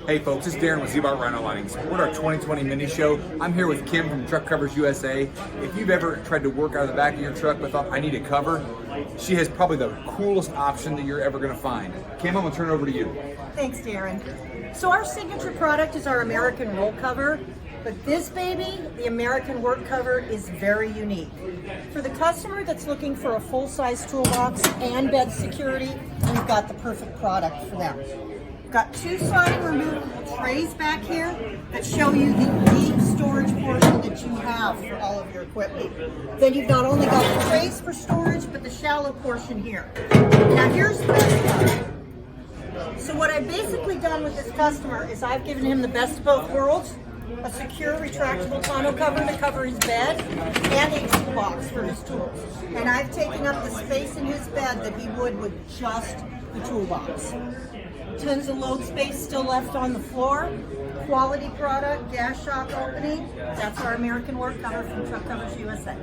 Hey folks, it's Darren with Ziebart Rhino Linings. We're at our 2020 mini show. I'm here with Kim from Truck Covers USA. If you've ever tried to work out of the back of your truck but thought, I need a cover, she has probably the coolest option that you're ever gonna find. Kim, I'm gonna turn it over to you. Thanks, Darren. So our signature product is our American roll cover, but this baby, the American work cover, is very unique. For the customer that's looking for a full-size toolbox and bed security, we've got the perfect product for them. We've got two sliding removable trays back here that show you the deep storage portion that you have for all of your equipment. Then you've not only got the trays for storage, but the shallow portion here. Now here's the best part. So what I've basically done with this customer is I've given him the best of both worlds, a secure retractable tonneau cover to cover his bed, and a toolbox for his tools. And I've taken up the space in his bed that he would with just the toolbox. Tons of load space still left on the floor. Quality product, gas shock opening. That's our American work cover from Truck Covers USA.